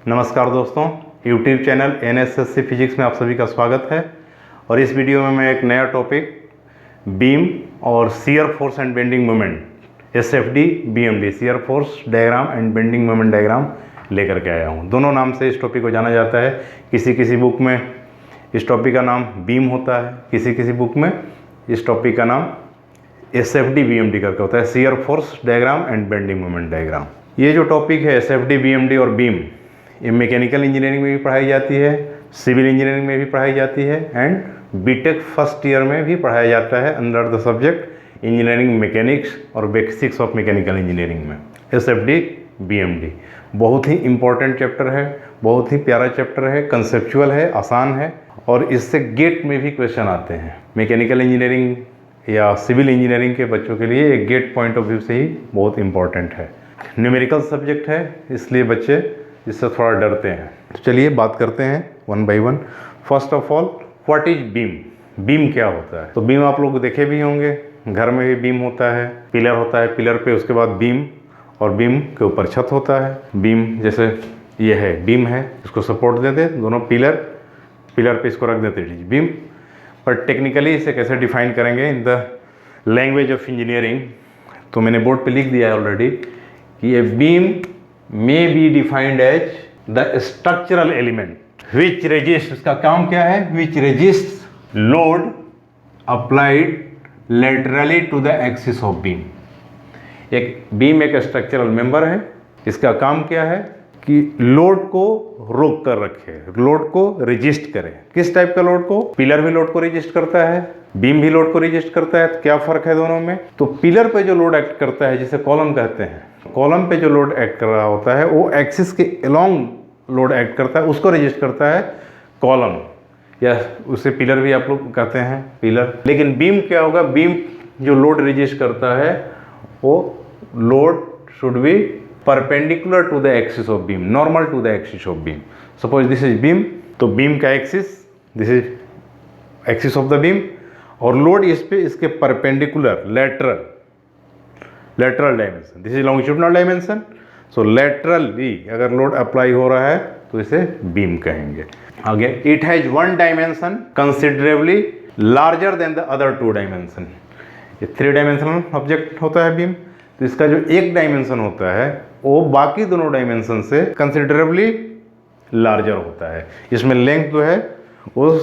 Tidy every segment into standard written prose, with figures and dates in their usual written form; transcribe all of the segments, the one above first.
नमस्कार दोस्तों, YouTube channel NSSC physics में आप सभी का स्वागत है। और इस वीडियो में मैं एक नया टॉपिक बीम और shear force and bending moment SFD BMD shear force diagram and bending moment diagram लेकर के आया हूँ। दोनों नाम से इस टॉपिक को जाना जाता है। किसी बुक में इस टॉपिक का नाम बीम होता है, किसी बुक में इस टॉपिक का नाम SFD BMD करके होता है, shear force diagram and bending moment diagram. ये जो टॉपिक है SFD BMD और बीम, ये मैकेनिकल इंजीनियरिंग में भी पढ़ाई जाती है, सिविल इंजीनियरिंग में भी पढ़ाई जाती है एंड बीटेक फर्स्ट ईयर में भी पढ़ाया जाता है under the subject engineering mechanics और बेसिक्स ऑफ मैकेनिकल इंजीनियरिंग में। SFD BMD बहुत ही इम्पोर्टेंट चैप्टर है, बहुत ही प्यारा चैप्टर है, कंसेप्चुअल है, आसान है और इससे गेट में भी क्वेश्चन आते हैं। मैकेनिकल इंजीनियरिंग या सिविल इंजीनियरिंग के बच्चों के लिए एक गेट पॉइंट ऑफ व्यू से ही बहुत इम्पोर्टेंट है। न्यूमेरिकल सब्जेक्ट है, इसलिए बच्चे इससे थोड़ा डरते हैं। तो चलिए बात करते हैं one by one. First of all, what is beam? Beam क्या होता है? तो बीम आप लोग देखे भी होंगे, घर में भी बीम होता है, पिलर होता है, पिलर पे उसके बाद बीम और बीम के ऊपर छत होता है। बीम जैसे ये है, बीम है, इसको सपोर्ट देते दोनों पिलर पे इसको रख देते बीम। पर टेक्निकली इसे कैसे डिफाइन करेंगे in the language of engineering, तो मैंने बोर्ड पे लिख दिया है ऑलरेडी कि ये beam may be defined as the structural element which resists, इसका काम क्या है, which resists load applied laterally to the axis of beam। एक बीम एक स्ट्रक्चरल मेंबर है, इसका काम क्या है कि लोड को रोक कर रखे, लोड को रेजिस्ट करे। किस टाइप का लोड को? पिलर भी लोड को रेजिस्ट करता है, बीम भी लोड को रेजिस्ट करता है। तो क्या फर्क है दोनों में? तो पिलर पे जो लोड एक्ट करता है, जिसे कॉलम कहते हैं, कॉलम पे जो लोड एक्ट कर रहा होता है वो एक्सिस के अलोंग लोड एक्ट करता है, उसको रेजिस्ट करता है कॉलम, या उसे पिलर भी आप लोग कहते हैं, पिलर। लेकिन बीम क्या होगा? बीम जो लोड रेजिस्ट करता है वो load should be perpendicular to the axis of beam, normal to the axis of beam. Suppose this is beam, तो बीम का axis, this is axis of the beam, और load इस पे इसके perpendicular lateral dimension, this is longitudinal dimension. So laterally अगर load apply हो रहा है तो इसे बीम कहेंगे। आगे, it has one dimension considerably larger than the other two dimension. ये 3 डायमेंशनल ऑब्जेक्ट होता है बीम, तो इसका जो एक डायमेंशन होता है वो बाकी दोनों डायमेंशन से कंसिडरेबली लार्जर होता है। इसमें लेंथ जो है वो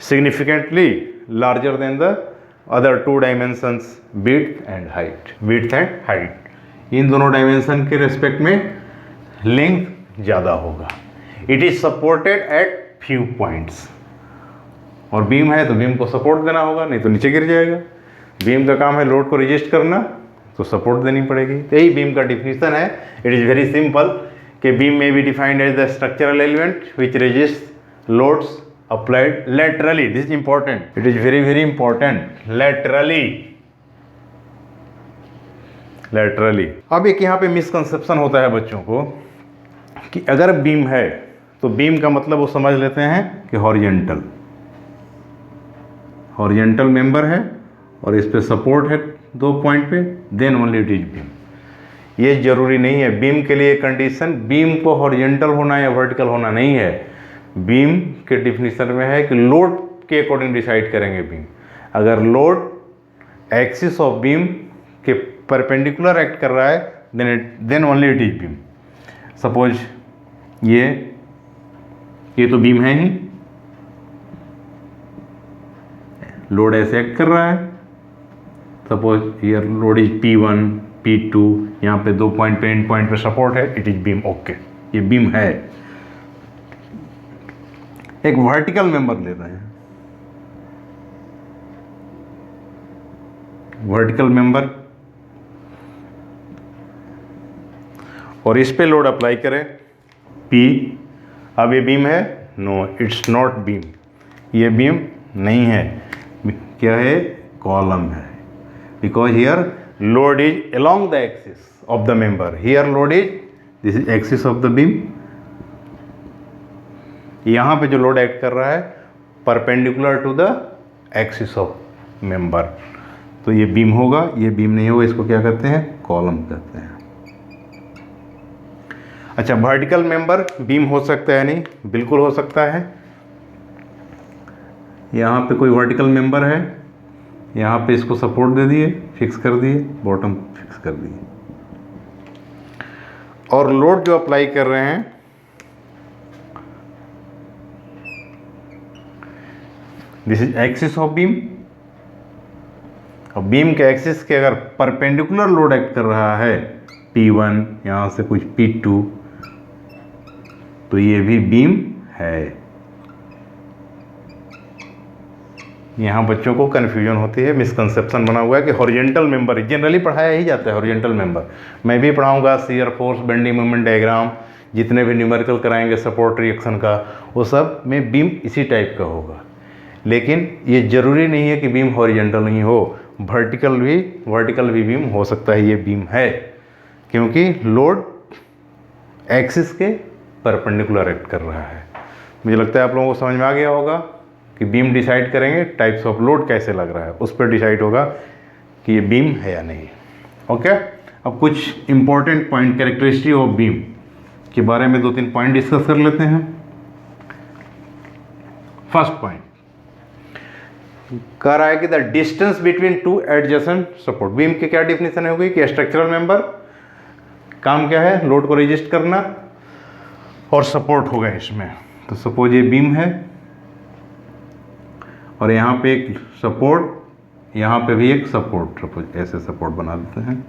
significantly larger than the other 2 dimensions, width and height. इन दोनों डायमेंशन के रेस्पेक्ट में लेंथ ज़्यादा होगा। It is supported at few points, और बीम है तो बीम को सपोर्ट देना होगा, नहीं तो नीचे गिर जाएगा। बीम का काम है लोड को रेजिस्ट करना, तो सपोर्ट देनी पड़ेगी। यही बीम का डिफिनीशन है। इट इज़ वेरी सिंपल कि बीम में be defined as the structural element which resist loads applied laterally, this is important, it is very important, laterally। अब एक यहाँ पे मिसकंसेप्शन होता है बच्चों को कि अगर बीम है तो बीम का मतलब वो समझ लेते हैं कि हॉरिजेंटल मेंबर है और इस पे सपोर्ट है 2 पॉइंट पे, then only it is beam. ये जरूरी नहीं है। बीम के लिए कंडीशन बीम को हॉरिजेंटल होना या वर्टिकल होना नहीं है। बीम के डिफिनीशन में है कि लोड के अकॉर्डिंग डिसाइड करेंगे बीम। अगर लोड एक्सिस ऑफ बीम के परपेंडिकुलर एक्ट कर रहा है then only it is beam. Suppose ये तो बीम है ही, लोड ऐसे एक्ट कर रहा है। सपोज ये लोड इज P1 P2, यहाँ पे 2 पॉइंट पे, एंड पॉइंट पे सपोर्ट है, इट इज बीम। ओके, ये बीम है। एक वर्टिकल मेंबर लेते हैं, वर्टिकल मेंबर, और इस पे लोड अप्लाई करें P। अब ये बीम है? नो, इट्स नॉट बीम, ये बीम नहीं है। क्या है? कॉलम है। Because here load is along the axis of the member, here load is, this is axis of the beam. यहाँ पे जो लोड एक्ट कर रहा है perpendicular to the axis of member, तो ये बीम होगा, ये बीम नहीं होगा, इसको क्या कहते हैं? कॉलम कहते हैं। अच्छा, वर्टिकल मेंबर बीम हो सकता है नहीं? बिल्कुल हो सकता है। यहाँ पे कोई वर्टिकल मेंबर है, यहाँ पे इसको सपोर्ट दे दिए, फिक्स कर दिए, बॉटम फिक्स कर दिए, और लोड जो अप्लाई कर रहे हैं this is axis of beam. और बीम के एक्सिस के अगर परपेंडिकुलर लोड एक्ट कर रहा है P1, यहाँ से कुछ P2, तो ये भी बीम है। यहाँ बच्चों को कन्फ्यूजन होती है, मिसकंसेप्शन बना हुआ है कि हॉरिजेंटल मेंबर, जनरली पढ़ाया ही जाता है हॉरिजेंटल मेंबर। मैं भी पढ़ाऊंगा shear force, bending moment diagram, जितने भी न्यूमेरिकल कराएंगे सपोर्ट रिएक्शन का, वो सब में बीम इसी टाइप का होगा। लेकिन ये ज़रूरी नहीं है कि बीम हॉरिजेंटल नहीं हो, वर्टिकल भी बीम हो सकता है। ये बीम है क्योंकि लोड एक्सिस के परपेंडिकुलर एक्ट कर रहा है। मुझे लगता है आप लोगों को समझ में आ गया होगा कि बीम डिसाइड करेंगे टाइप्स ऑफ लोड कैसे लग रहा है, उस पर डिसाइड होगा कि ये बीम है या नहीं। ओके, अब कुछ important point characteristic of beam के बारे में 2-3 पॉइंट डिस्कस कर लेते हैं। फर्स्ट पॉइंट कह रहा है कि the distance between two adjacent support. Beam की क्या डिफिनेशन होगी कि स्ट्रक्चरल मेंबर काम क्या है, लोड को रजिस्ट करना, और सपोर्ट होगा इसमें। तो सपोज ये बीम है और यहाँ पे एक सपोर्ट, यहाँ पे भी एक सपोर्ट, सपोज ऐसे सपोर्ट बना देते हैं।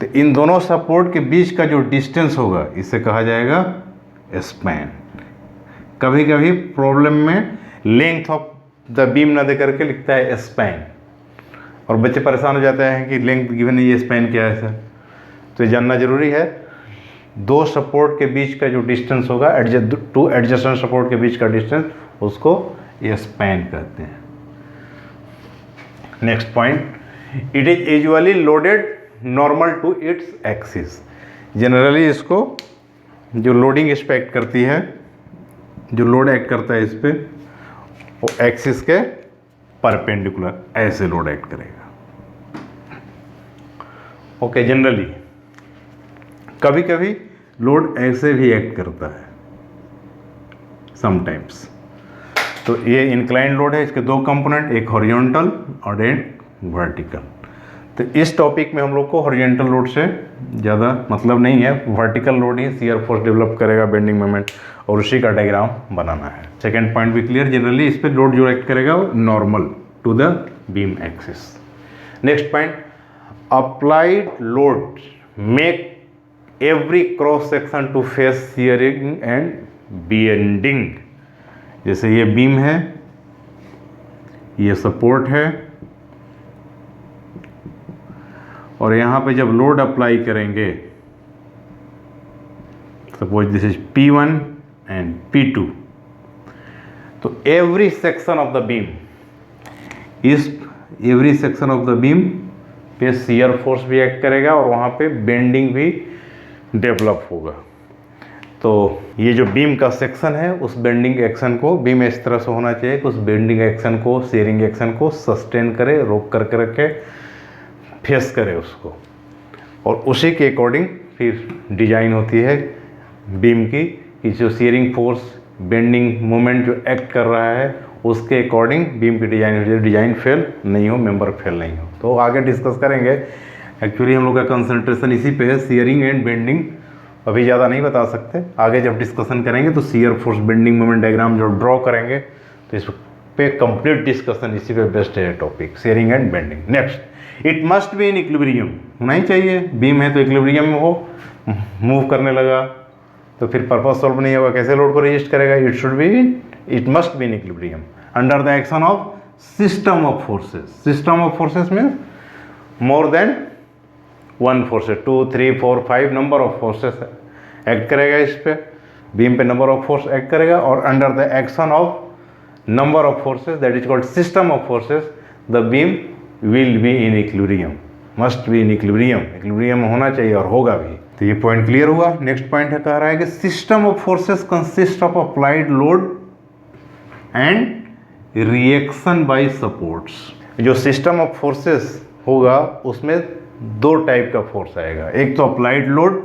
तो इन दोनों सपोर्ट के बीच का जो डिस्टेंस होगा इसे कहा जाएगा स्पैन। कभी कभी प्रॉब्लम में लेंथ ऑफ द बीम ना दे करके लिखता है स्पैन, और बच्चे परेशान हो जाते हैं कि लेंथ गिवन है, ये स्पैन क्या है सर। तो ये जानना जरूरी है, दो सपोर्ट के बीच का जो डिस्टेंस होगा, टू एडजेसेंट सपोर्ट के बीच का डिस्टेंस, उसको ये स्पैन कहते हैं। Next point, it is usually loaded normal to its axis. Generally इसको जो लोडिंग इस पे एक्ट करती है, जो लोड एक्ट करता है इस पे, वो एक्सिस के परपेंडिकुलर ऐसे लोड एक्ट करेगा। ओके, जनरली कभी कभी लोड ऐसे भी एक्ट करता है समटाइम्स। तो ये इंक्लाइन लोड है, इसके दो कंपोनेंट, एक हॉरिजॉन्टल और एक वर्टिकल। तो इस टॉपिक में हम लोग को हॉरिजॉन्टल लोड से ज़्यादा मतलब नहीं है, वर्टिकल लोड ही शियर फोर्स डेवलप करेगा, बेंडिंग मोमेंट, और उसी का डायग्राम बनाना है। सेकेंड पॉइंट भी क्लियर, जनरली इस पर लोड जो एक्ट करेगा वो normal to the beam axis. Next point, applied load make every cross section to face shearing and bending. जैसे ये बीम है, ये सपोर्ट है, और यहाँ पे जब लोड अप्लाई करेंगे, suppose this is P1 and P2, तो every section of the beam, इस every section of the beam पे शियर फोर्स भी एक्ट करेगा और वहाँ पे बेंडिंग भी डेवलप होगा। तो ये जो बीम का सेक्शन है, उस बेंडिंग एक्शन को, बीम इस तरह से होना चाहिए कि उस बेंडिंग एक्शन को, शेयरिंग एक्शन को सस्टेन करे, रोक करके रखे, फेस करे उसको, और उसी के अकॉर्डिंग फिर डिजाइन होती है बीम की, कि जो शेयरिंग फोर्स, बेंडिंग मोमेंट जो एक्ट कर रहा है, उसके अकॉर्डिंग बीम की डिजाइन हो, डिजाइन फेल नहीं हो, मेंबर फेल नहीं हो। तो आगे डिस्कस करेंगे। एक्चुअली हम लोग का कंसंट्रेशन इसी पे है, शेयरिंग एंड बेंडिंग अभी ज़्यादा नहीं बता सकते, आगे जब डिस्कशन करेंगे तो shear force, bending moment diagram जो ड्रॉ करेंगे तो इस पे कंप्लीट डिस्कशन इसी पे बेस्ट है topic, sharing and bending. Next, it must be in equilibrium, होना ही चाहिए। बीम है तो इक्विलिब्रियम में हो, मूव करने लगा तो फिर पर्पस सॉल्व नहीं होगा, कैसे लोड को रजिस्ट करेगा। It should be, it must be in equilibrium under the action of system of forces. System of forces में more than one forces, 2, 3, 4, 5 number of forces act करेगा इस पे, बीम पे नंबर ऑफ फोर्स एक्ट करेगा, और under the action of number of forces, that is called system of forces, the beam will be in equilibrium, must be in equilibrium, equilibrium होना चाहिए और होगा भी। तो ये पॉइंट क्लियर हुआ। नेक्स्ट पॉइंट है, कह रहा है कि system of forces consist of applied load and reaction by supports. जो सिस्टम ऑफ फोर्सेस होगा उसमें दो टाइप का फोर्स आएगा, एक तो अप्लाइड लोड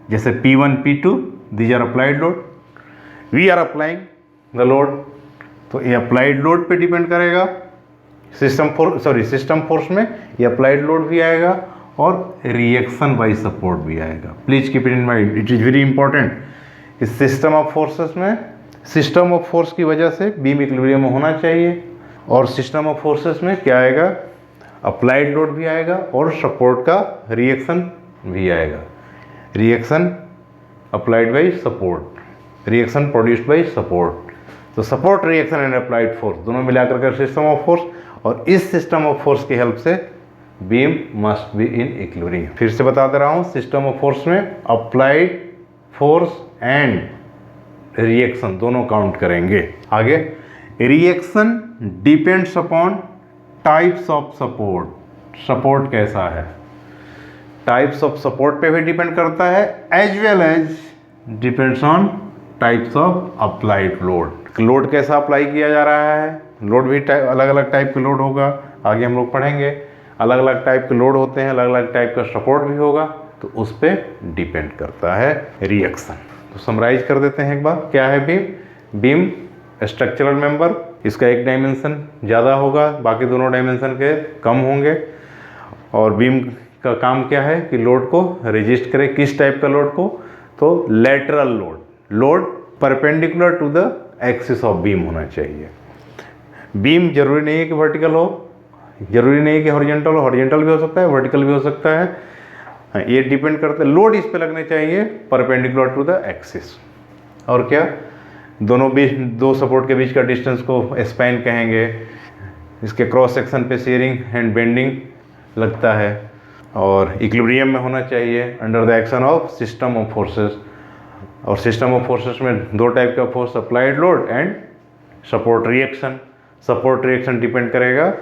जैसे P1 P2 these are applied load, we are applying the load, तो ये अप्लाइड लोड पे डिपेंड करेगा। सिस्टम फोर्स में ये अप्लाइड लोड भी आएगा और रिएक्शन बाय सपोर्ट भी आएगा। Please keep it in mind, it is very important. इस सिस्टम ऑफ फोर्सेस में सिस्टम ऑफ फोर्स की वजह से बीम इक्विलिब्रियम में होना चाहिए, और सिस्टम ऑफ फोर्सेस में क्या आएगा, अप्लाइड लोड भी आएगा और सपोर्ट का रिएक्शन भी आएगा। Reaction applied by support, reaction produced by support, तो support reaction and applied force दोनों मिलाकर कर सिस्टम ऑफ फोर्स, और इस सिस्टम ऑफ फोर्स की हेल्प से beam must be in equilibrium. फिर से बता दे रहा हूँ, सिस्टम ऑफ फोर्स में अप्लाइड फोर्स एंड रिएक्शन दोनों काउंट करेंगे। आगे, reaction depends upon types of support, support कैसा है, टाइप्स ऑफ सपोर्ट पे भी डिपेंड करता है, as well as depends on types of applied load, load कैसा अप्लाई किया जा रहा है। लोड भी अलग अलग टाइप के लोड होगा, आगे हम लोग पढ़ेंगे, अलग अलग टाइप के लोड होते हैं, अलग अलग टाइप का सपोर्ट भी होगा, तो उस पर डिपेंड करता है रिएक्शन। तो समराइज कर देते हैं एक बार, क्या है बीम। बीम स्ट्रक्चरल मेंबर, इसका एक डायमेंशन ज़्यादा होगा, बाकी दोनों डायमेंशन के कम होंगे, और बीम का काम क्या है कि लोड को रेजिस्ट करे। किस टाइप का लोड को, तो lateral load, load perpendicular to the axis of beam होना चाहिए। बीम जरूरी नहीं है कि वर्टिकल हो, जरूरी नहीं है कि हॉरिजॉन्टल हो, हॉरिजॉन्टल भी हो सकता है, वर्टिकल भी हो सकता है, ये डिपेंड करता है। लोड इस पे लगने चाहिए परपेंडिकुलर टू द एक्सिस, और क्या, दोनों बीच, दो सपोर्ट के बीच का डिस्टेंस को स्पैन कहेंगे। इसके क्रॉस सेक्शन पे शेयरिंग एंड बेंडिंग लगता है, और इक्विलिब्रियम में होना चाहिए under the action of system of forces. और सिस्टम ऑफ फोर्सेस में दो टाइप का force, applied load and support reaction. Support reaction depend करेगा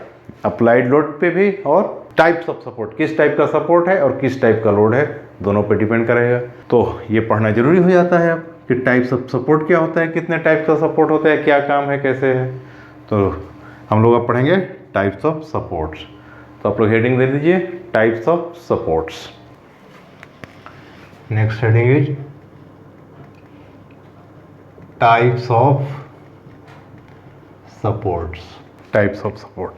अप्लाइड लोड पे भी, और टाइप्स ऑफ सपोर्ट, किस टाइप का सपोर्ट है और किस टाइप का लोड है, दोनों पे डिपेंड करेगा। तो ये पढ़ना जरूरी हो जाता है अब कि टाइप्स ऑफ सपोर्ट क्या होता है, कितने टाइप्स का सपोर्ट होता है, क्या काम है, कैसे है। तो हम लोग अब पढ़ेंगे टाइप्स ऑफ सपोर्ट्स। तो आप लोग हेडिंग दे दीजिए, types of supports. Next heading is types of supports, types of support.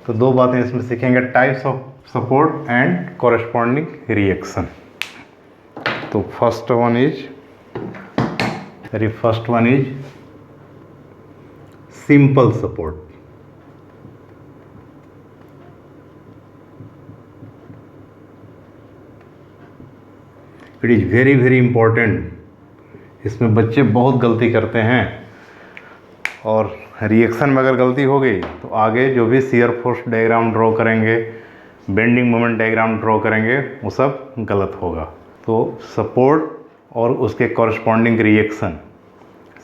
तो दो बातें इसमें सीखेंगे, types of support and corresponding reaction. तो first one is simple support. It is very very important. इसमें बच्चे बहुत गलती करते हैं, और रिएक्शन में अगर गलती हो गई तो आगे जो भी शियर फोर्स डायग्राम ड्रॉ करेंगे, बेंडिंग मोमेंट डायग्राम ड्रॉ करेंगे, वो सब गलत होगा। तो सपोर्ट और उसके कॉरस्पॉन्डिंग रिएक्शन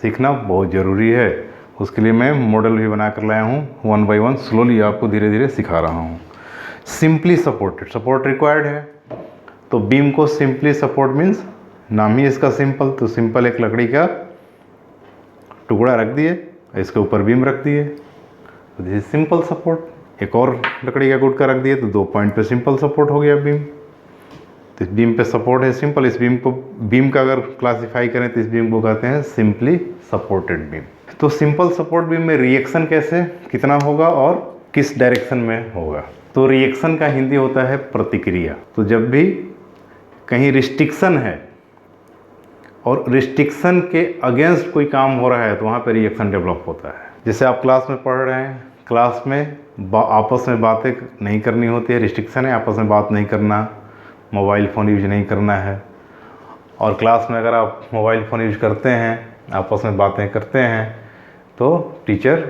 सीखना बहुत ज़रूरी है। उसके लिए मैं मॉडल भी बना कर लाया हूँ, 1 by 1 स्लोली आपको धीरे धीरे सिखा रहा हूँ। सिंपली सपोर्टेड, सपोर्ट रिक्वायर्ड है, तो बीम को सिंपली सपोर्ट मीन्स नाम ही इसका सिंपल। तो सिंपल एक लकड़ी का टुकड़ा रख दिए, इसके ऊपर बीम रख दिए, तो दिस इज सिंपल सपोर्ट। एक और लकड़ी का गुटका रख दिए, तो 2 पॉइंट पे सिंपल सपोर्ट हो गया बीम। तो इस बीम पे सपोर्ट है सिंपल। इस बीम को, बीम का अगर क्लासिफाई करें तो इस बीम को कहते हैं सिंपली सपोर्टेड बीम। तो सिंपल सपोर्ट बीम में रिएक्शन कैसे, कितना होगा और किस डायरेक्शन में होगा। तो रिएक्शन का हिंदी होता है प्रतिक्रिया। तो जब भी कहीं रिस्ट्रिक्शन है और रिस्ट्रिक्शन के अगेंस्ट कोई काम हो रहा है, तो वहाँ पे रिएक्शन डेवलप होता है। जैसे आप क्लास में पढ़ रहे हैं, क्लास में आपस में बातें नहीं करनी होती है, रिस्ट्रिक्शन है, आपस में बात नहीं करना, मोबाइल फ़ोन यूज नहीं करना है। और क्लास में अगर आप मोबाइल फ़ोन यूज करते हैं, आपस में बातें करते हैं, तो टीचर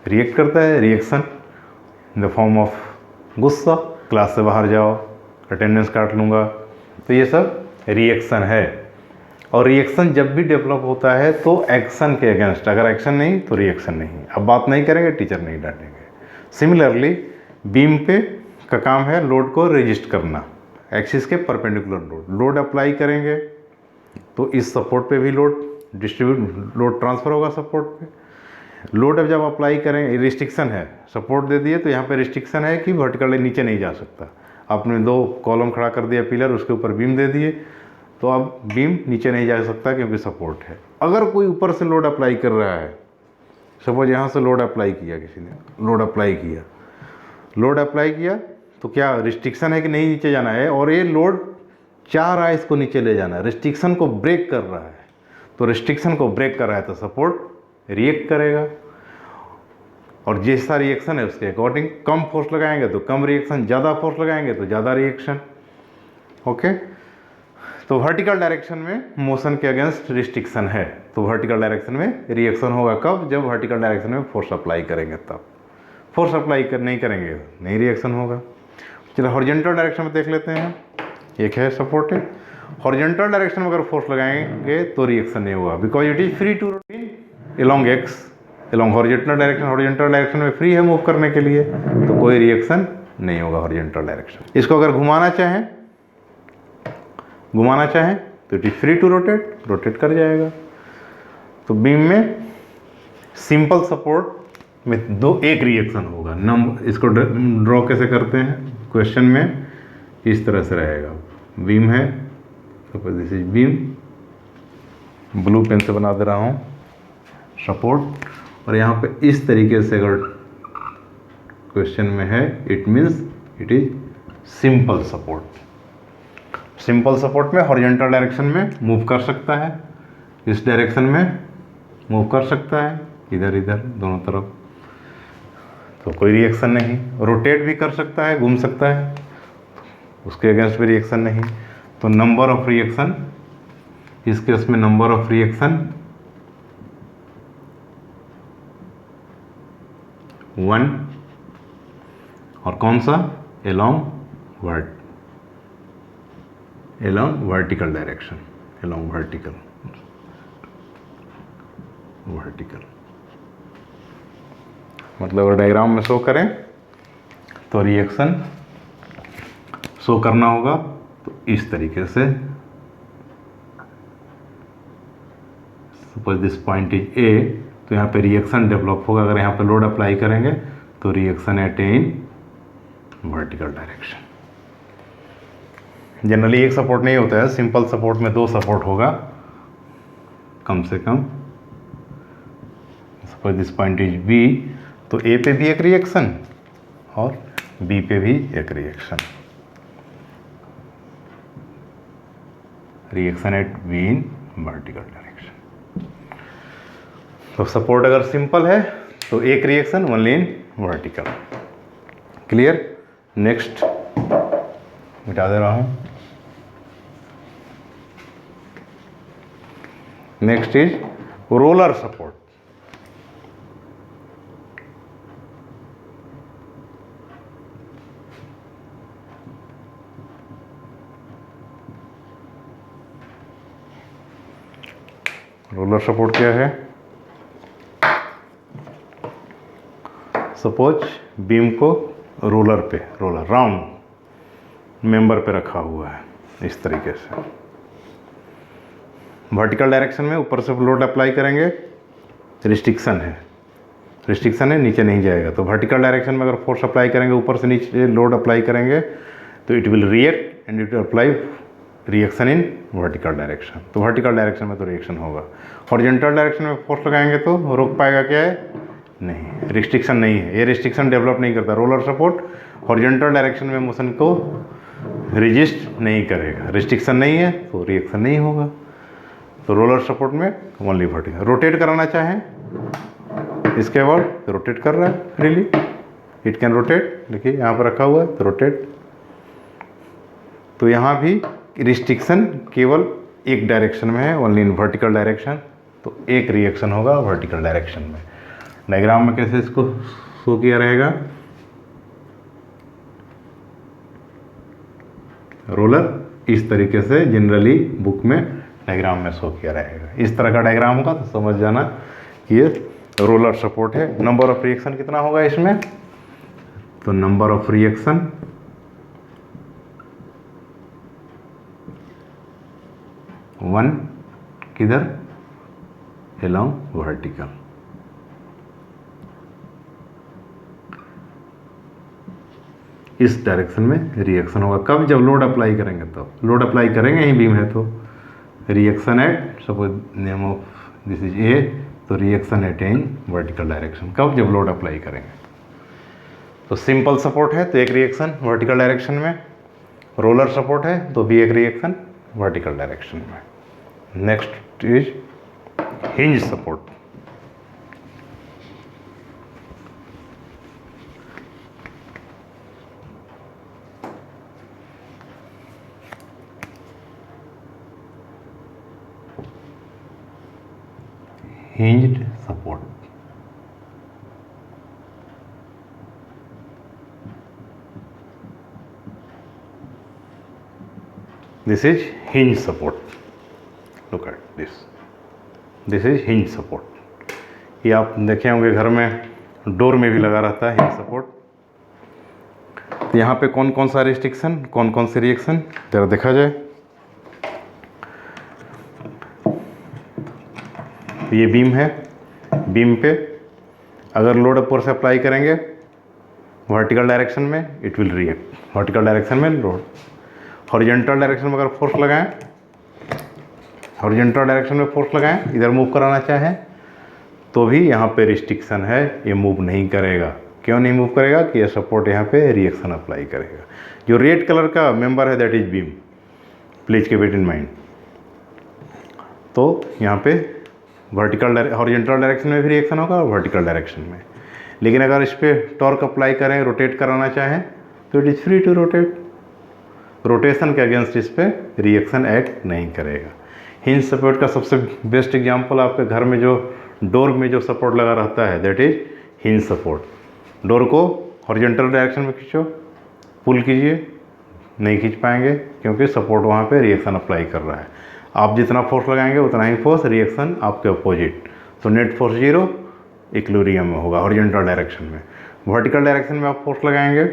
रिएक्ट करता है, reaction in the form of गुस्सा, क्लास से बाहर जाओ, अटेंडेंस काट लूँगा। तो ये सब रिएक्शन है। और रिएक्शन जब भी डेवलप होता है तो एक्शन के अगेंस्ट, अगर एक्शन नहीं तो रिएक्शन नहीं। अब बात नहीं करेंगे, टीचर नहीं डांटेंगे। सिमिलरली बीम पे का काम है लोड को रेजिस्ट करना, एक्सिस के परपेंडिकुलर लोड अप्लाई करेंगे तो इस सपोर्ट पे भी लोड लोड ट्रांसफ़र होगा सपोर्ट पे। लोड अब जब अप्लाई करें, रिस्ट्रिक्शन है, सपोर्ट दे दिए तो यहाँ पे रिस्ट्रिक्शन है कि वर्टिकल नीचे नहीं जा सकता। आपने 2 कॉलम खड़ा कर दिया पिलर, उसके ऊपर बीम दे दिए, तो अब बीम नीचे नहीं जा सकता क्योंकि सपोर्ट है। अगर कोई ऊपर से लोड अप्लाई कर रहा है, सपोज यहाँ से लोड अप्लाई किया, किसी ने लोड अप्लाई किया तो क्या रिस्ट्रिक्शन है कि नहीं नीचे जाना है, और ये लोड चाह रहा है इसको नीचे ले जाना है, रिस्ट्रिक्शन को ब्रेक कर रहा है, तो रिस्ट्रिक्शन को ब्रेक कर रहा है तो सपोर्ट रिएक्ट करेगा, और जैसा रिएक्शन है उसके अकॉर्डिंग कम फोर्स लगाएंगे तो कम रिएक्शन, ज़्यादा फोर्स लगाएंगे तो ज़्यादा रिएक्शन। ओके, तो वर्टिकल डायरेक्शन में मोशन के अगेंस्ट रिस्ट्रिक्शन है, तो वर्टिकल डायरेक्शन में रिएक्शन होगा कब, जब वर्टिकल डायरेक्शन में फोर्स अप्लाई करेंगे तब। फोर्स अप्लाई नहीं करेंगे नहीं रिएक्शन होगा। चलो हॉरिजॉन्टल डायरेक्शन में देख लेते हैं। एक है सपोर्ट है, हॉरिजॉन्टल डायरेक्शन में अगर फोर्स लगाएंगे तो रिएक्शन नहीं होगा, because it is free to rotate along x, along horizontal direction. Horizontal direction में फ्री है मूव करने के लिए, तो कोई रिएक्शन नहीं होगा हॉरिजॉन्टल डायरेक्शन। इसको अगर घुमाना चाहें तो it is free to rotate कर जाएगा। तो बीम में सिंपल सपोर्ट में एक रिएक्शन होगा। इसको ड्रॉ कैसे करते हैं क्वेश्चन में, इस तरह से रहेगा। बीम है, suppose this is beam, blue pen से बना दे रहा हूँ सपोर्ट, और यहाँ पे इस तरीके से अगर क्वेश्चन में है, it means it is simple support. Simple support में हॉरिजॉन्टल डायरेक्शन में मूव कर सकता है, इस डायरेक्शन में मूव कर सकता है, इधर इधर दोनों तरफ, तो कोई रिएक्शन नहीं। रोटेट भी कर सकता है, घूम सकता है, उसके अगेंस्ट भी रिएक्शन नहीं। तो नंबर ऑफ रिएक्शन, इस केस में नंबर ऑफ रिएक्शन 1, और कौन सा, along vertical direction, along vertical, मतलब अगर डायग्राम में शो करें तो रिएक्शन शो करना होगा तो इस तरीके से, suppose this point is A, तो यहाँ पे रिएक्शन डेवलप होगा। अगर यहाँ पे लोड अप्लाई करेंगे तो reaction at A in vertical direction. Generally एक सपोर्ट नहीं होता है, सिंपल सपोर्ट में 2 सपोर्ट होगा कम से कम। Suppose this point is B, तो ए पे भी एक रिएक्शन और बी पे भी एक reaction, reaction at be in vertical direction. तो सपोर्ट अगर सिंपल है तो एक reaction only in vertical. Clear? Next मिटा दे रहा हूं। Next is roller support. Roller support क्या है? सपोज बीम को रोलर पे, रोलर राउंड मेंबर पे रखा हुआ है इस तरीके से। वर्टिकल डायरेक्शन में ऊपर से लोड अप्लाई करेंगे, रिस्ट्रिक्शन है, नीचे नहीं जाएगा। तो वर्टिकल डायरेक्शन में अगर फोर्स अप्लाई करेंगे, ऊपर से नीचे लोड अप्लाई करेंगे, तो it will react and it will apply reaction in vertical direction. तो वर्टिकल डायरेक्शन में तो रिएक्शन होगा। हॉरिजॉन्टल डायरेक्शन में फोर्स लगाएंगे तो रोक पाएगा क्या है? नहीं, रिस्ट्रिक्शन नहीं है, ये रिस्ट्रिक्शन डेवलप नहीं करता। रोलर सपोर्ट हॉरिजॉन्टल डायरेक्शन में मोशन को रेजिस्ट नहीं करेगा, रिस्ट्रिक्शन नहीं है तो रिएक्शन नहीं होगा। तो रोलर सपोर्ट में ओनली वर्टिकल। रोटेट कराना चाहें इसके बाद रोटेट कर रहा है फ्रीली, इट कैन रोटेट। देखिए यहाँ पर रखा हुआ है तो रोटेट। तो यहाँ भी रिस्ट्रिक्शन केवल एक डायरेक्शन में है, ओनली इन वर्टिकल डायरेक्शन, तो एक रिएक्शन होगा वर्टिकल डायरेक्शन में। डायग्राम में कैसे इसको शो किया रहेगा? रोलर इस तरीके से जनरली बुक में डायग्राम में शो किया रहेगा। इस तरह का डायग्राम होगा तो समझ जाना कि ये रोलर सपोर्ट है। नंबर ऑफ रिएक्शन कितना होगा इसमें? तो नंबर ऑफ रिएक्शन 1 किधर? along vertical. इस डायरेक्शन में रिएक्शन होगा। कब? जब लोड अप्लाई करेंगे तब। लोड अप्लाई करेंगे ही बीम है तो reaction at, suppose name of this is A, तो reaction at A in vertical direction. कब? जब लोड अप्लाई करेंगे। तो सिंपल सपोर्ट है तो एक रिएक्शन वर्टिकल डायरेक्शन में, रोलर सपोर्ट है तो भी एक रिएक्शन वर्टिकल डायरेक्शन में। Next is hinge support. hinged support. This is hinge support. Look at this. This is hinge support. ये आप देखे होंगे घर में डोर में भी लगा रहता है hinge support। तो यहाँ पे कौन कौन सा रिस्ट्रिक्शन, कौन कौन से रिएक्शन जरा देखा जाए। ये बीम है, बीम पे अगर लोड अपर से अप्लाई करेंगे वर्टिकल डायरेक्शन में it will react, vertical direction में लोड। हॉरिजॉन्टल डायरेक्शन में अगर फोर्स लगाएं, हॉरिजॉन्टल डायरेक्शन में फोर्स लगाएं, इधर मूव कराना चाहें तो भी यहाँ पे रिस्ट्रिक्शन है, ये मूव नहीं करेगा। क्यों नहीं मूव करेगा? कि ये सपोर्ट यहाँ पे रिएक्शन अप्लाई करेगा। जो रेड कलर का मेंबर है that is beam, please keep it in mind. तो यहाँ पे वर्टिकल हॉरिजॉन्टल डायरेक्शन में भी रिएक्शन होगा और वर्टिकल डायरेक्शन में। लेकिन अगर इस पर टॉर्क अप्लाई करें, रोटेट कराना चाहें तो it is free to rotate. Rotation के अगेंस्ट इस पर रिएक्शन एक्ट नहीं करेगा। हिंज सपोर्ट का सबसे बेस्ट एग्जांपल आपके घर में जो डोर में जो सपोर्ट लगा रहता है that is hinge support. Door को हॉरिजॉन्टल डायरेक्शन में खींचो, पुल कीजिए, नहीं खींच पाएंगे क्योंकि सपोर्ट वहाँ पे रिएक्शन अप्लाई कर रहा है। आप जितना फोर्स लगाएंगे उतना ही फोर्स रिएक्शन आपके अपोजिट, तो नेट फोर्स 0 इक्विलिब्रियम में होगा हॉरिजॉन्टल डायरेक्शन में। वर्टिकल डायरेक्शन में आप फोर्स लगाएंगे,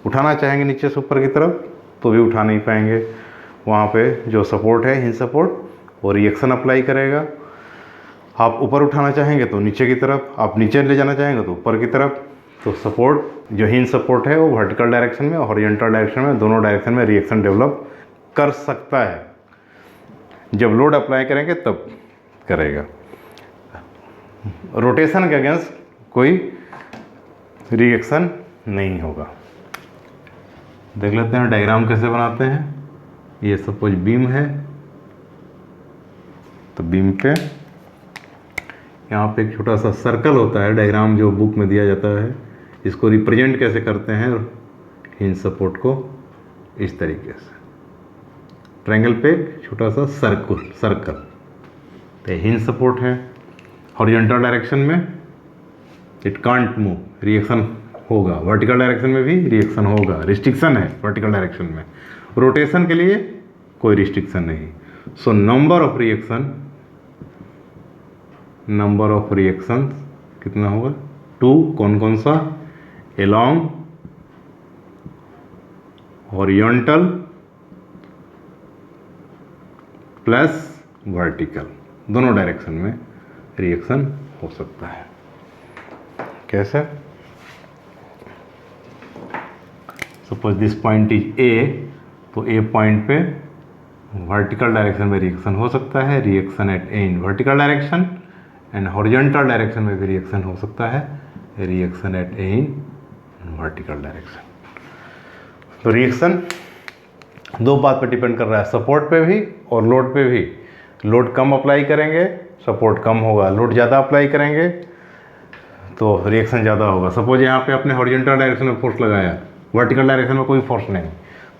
उठाना चाहेंगे नीचे से ऊपर की तरफ तो भी उठा नहीं पाएंगे। वहाँ पे जो सपोर्ट है हिंज सपोर्ट वो रिएक्शन अप्लाई करेगा। आप ऊपर उठाना चाहेंगे तो नीचे की तरफ, आप नीचे ले जाना चाहेंगे तो ऊपर की तरफ। तो सपोर्ट जो हिंज सपोर्ट है वो वर्टिकल डायरेक्शन में और हॉरिजॉन्टल डायरेक्शन में, दोनों डायरेक्शन में रिएक्शन डेवलप कर सकता है। जब लोड अप्लाई करेंगे तब करेगा। रोटेशन के अगेंस्ट कोई रिएक्शन नहीं होगा। देख लेते हैं डायग्राम कैसे बनाते हैं। ये सपोज बीम है तो बीम पे यहाँ पे एक छोटा सा सर्कल होता है, डायग्राम जो बुक में दिया जाता है। इसको रिप्रेजेंट कैसे करते हैं हिंज सपोर्ट को, इस तरीके से ट्रायंगल पे छोटा सा सर्कल। तो हिंज सपोर्ट है हॉरिजॉन्टल डायरेक्शन में, इट कांट मूव, रिएक्शन होगा। वर्टिकल डायरेक्शन में भी रिएक्शन होगा, रिस्ट्रिक्शन है वर्टिकल डायरेक्शन में। रोटेशन के लिए कोई रिस्ट्रिक्शन नहीं। सो नंबर ऑफ रिएक्शन कितना होगा? 2। कौन कौन सा? एलॉन्ग हॉरिजॉन्टल प्लस वर्टिकल, दोनों डायरेक्शन में रिएक्शन हो सकता है। कैसे? Suppose this point is A, तो ए पॉइंट पे वर्टिकल डायरेक्शन में रिएक्शन हो सकता है, reaction at A in vertical direction, and horizontal direction में भी रिएक्शन हो सकता है, reaction at A in vertical direction. तो रिएक्शन दो बात पे डिपेंड कर रहा है, सपोर्ट पे भी और लोड पे भी। लोड कम अप्लाई करेंगे सपोर्ट कम होगा, लोड ज़्यादा अप्लाई करेंगे तो रिएक्शन ज़्यादा होगा। सपोज यहाँ पे आपने हॉरिजॉन्टल डायरेक्शन में फोर्स लगाया, वर्टिकल डायरेक्शन में कोई फोर्स नहीं,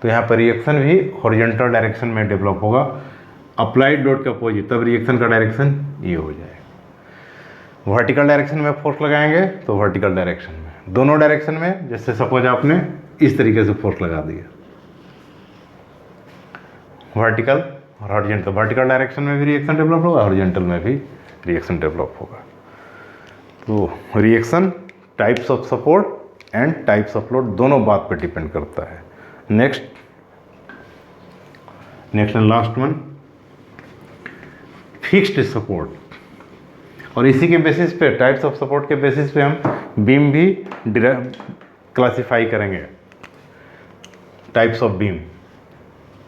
तो यहाँ पर रिएक्शन भी हॉरिजॉन्टल डायरेक्शन में डेवलप होगा, अप्लाइड लोड के अपोजिट, तब रिएक्शन का डायरेक्शन ये हो जाएगा। वर्टिकल डायरेक्शन में फोर्स लगाएंगे तो वर्टिकल डायरेक्शन में, दोनों डायरेक्शन में। जैसे सपोज आपने इस तरीके से फोर्स लगा दिया, वर्टिकल और हॉरिजॉन्टल, वर्टिकल डायरेक्शन में भी रिएक्शन डेवलप होगा, हॉरिजॉन्टल में भी रिएक्शन डेवलप होगा। तो reaction, types of support and types of load, दोनों बात पर डिपेंड करता है। Next and last one, fixed support. और इसी के बेसिस पे, टाइप्स ऑफ सपोर्ट के बेसिस पे हम बीम भी क्लासिफाई करेंगे। Types of beam,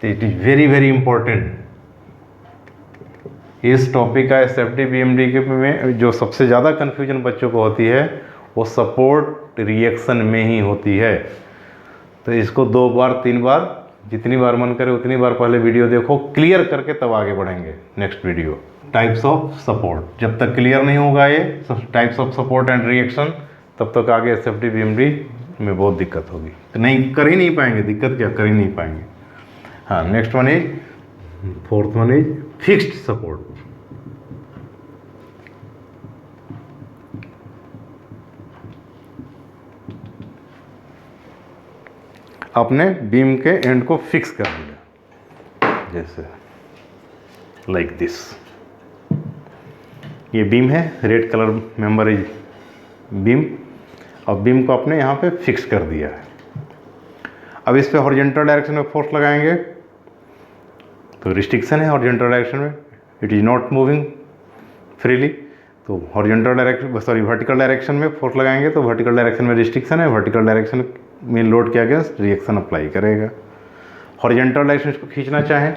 it is very very important. इस टॉपिक का SFD BMD के में जो सबसे ज़्यादा कन्फ्यूजन बच्चों को होती है वो सपोर्ट रिएक्शन में ही होती है। तो इसको 2 बार 3 बार जितनी बार मन करे उतनी बार पहले वीडियो देखो, क्लियर करके तब आगे बढ़ेंगे next video. Types of support, जब तक क्लियर नहीं होगा ये types of support and reaction, तब तक आगे SFD BMD में बहुत दिक्कत होगी, तो नहीं कर ही नहीं पाएंगे, दिक्कत क्या कर ही नहीं पाएंगे। हाँ, next one is, fourth one is fixed support. आपने बीम के एंड को फिक्स कर दिया, जैसे लाइक दिस। ये बीम है, red colour member is beam, और बीम को आपने यहाँ पे फिक्स कर दिया है। अब इस पे हॉरिजॉन्टल डायरेक्शन में फोर्स लगाएंगे तो रिस्ट्रिक्शन है हॉरिजॉन्टल डायरेक्शन में, it is not moving freely. तो horizontal direction, sorry vertical direction में फोर्स लगाएंगे तो वर्टिकल डायरेक्शन में रिस्ट्रिक्शन है, वर्टिकल डायरेक्शन में लोड के अगेंस्ट रिएक्शन अप्लाई करेगा। हॉरिजॉन्टल डायरेक्शन इसको खींचना चाहें,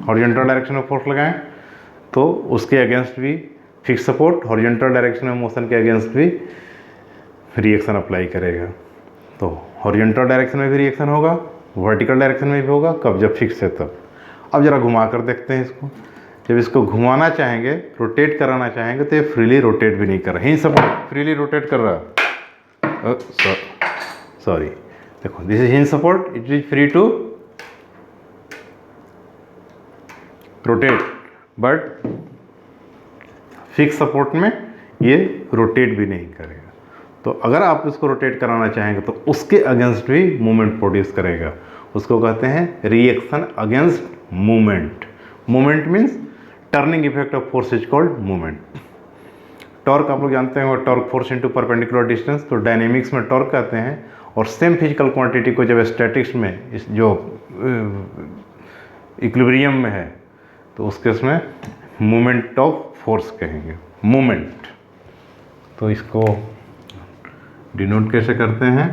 हॉरिजॉन्टल डायरेक्शन में फोर्स लगाएं तो उसके अगेंस्ट भी फिक्स सपोर्ट, हॉरिजॉन्टल डायरेक्शन में मोशन के अगेंस्ट भी रिएक्शन अप्लाई करेगा। तो हॉरिजॉन्टल डायरेक्शन में भी रिएक्शन होगा, वर्टिकल डायरेक्शन में भी होगा, कब, जब फिक्स है तब। अब जरा घुमा कर देखते हैं इसको। जब इसको घुमाना चाहेंगे, रोटेट कराना चाहेंगे तो ये फ्रीली रोटेट भी नहीं कर रहा, ही सपोर्ट फ्रीली रोटेट कर रहा। सॉरी, देखो this is hinge support, it is free to rotate, but fix support में ये रोटेट भी नहीं करेगा। तो अगर आप इसको रोटेट कराना चाहेंगे तो उसके अगेंस्ट भी मूवमेंट प्रोड्यूस करेगा, उसको कहते हैं reaction against movement. Movement means turning effect of force is called movement. Torque आप लोग जानते हैं, वो torque force into perpendicular distance, तो डायनेमिक्स में टॉर्क कहते हैं। और सेम फिजिकल क्वांटिटी को जब स्टैटिक्स में, इस जो इक्विलिब्रियम में है, तो उसके इसमें मूवमेंट ऑफ फोर्स कहेंगे, मूवमेंट। तो इसको डिनोट कैसे करते हैं,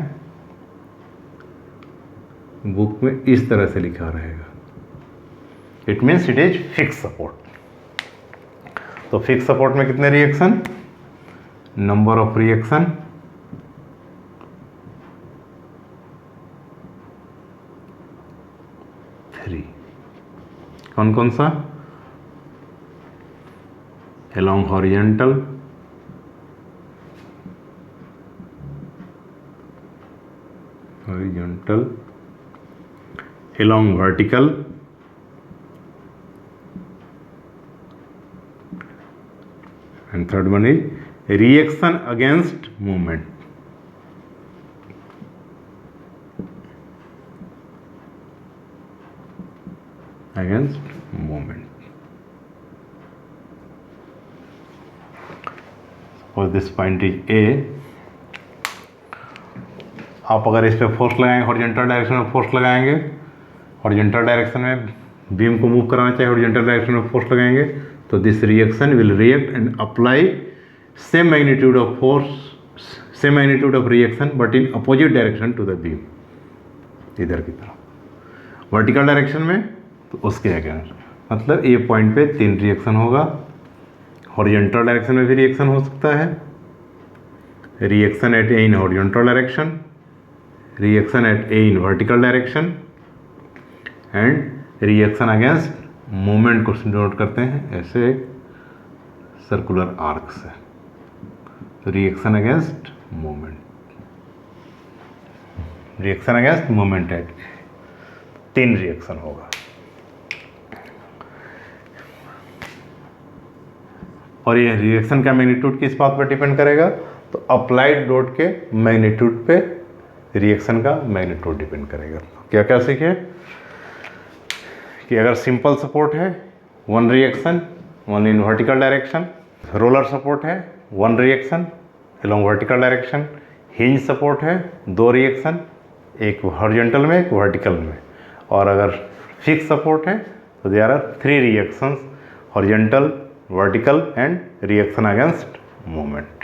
बुक में इस तरह से लिखा रहेगा, it means it is fix support. तो फिक्स सपोर्ट में कितने reaction, number of reaction, three. कौन कौन सा, along horizontal, along vertical, and third one is reaction against movement. Against movement. और दिस पॉइंट इज ए। आप अगर इस पर फोर्स लगाएंगे, हॉरिजॉन्टल डायरेक्शन में फोर्स लगाएंगे, हॉरिजॉन्टल डायरेक्शन में बीम को मूव कराना चाहिए, हॉरिजॉन्टल डायरेक्शन में फोर्स लगाएंगे तो this reaction will react and apply same magnitude of force, same magnitude of reaction but in opposite direction to the beam, इधर की तरफ। वर्टिकल डायरेक्शन में तो उसके अगेंस्ट, मतलब ए पॉइंट पे 3 रिएक्शन होगा। हॉरिजॉन्टल डायरेक्शन में भी रिएक्शन हो सकता है, reaction at A in horizontal direction, reaction at A in vertical direction, and reaction against movement को डिनोट करते हैं ऐसे एक सर्कुलर आर्क से। तो reaction against movement, reaction against movement at 3 reaction होगा। और ये रिएक्शन का मैग्नीट्यूड किस बात पर डिपेंड करेगा, तो अप्लाइड लोड के मैग्नीट्यूड पे रिएक्शन का मैग्नीट्यूड डिपेंड करेगा। क्या क्या सीखे कि अगर सिंपल सपोर्ट है 1 रिएक्शन, 1 इन वर्टिकल डायरेक्शन, रोलर सपोर्ट है 1 reaction along vertical direction, hinge support है 2 रिएक्शन, एक हॉरिजॉन्टल में एक वर्टिकल में, और अगर फिक्स सपोर्ट है तो there are 3 reactions, horizontal, vertical and reaction against movement.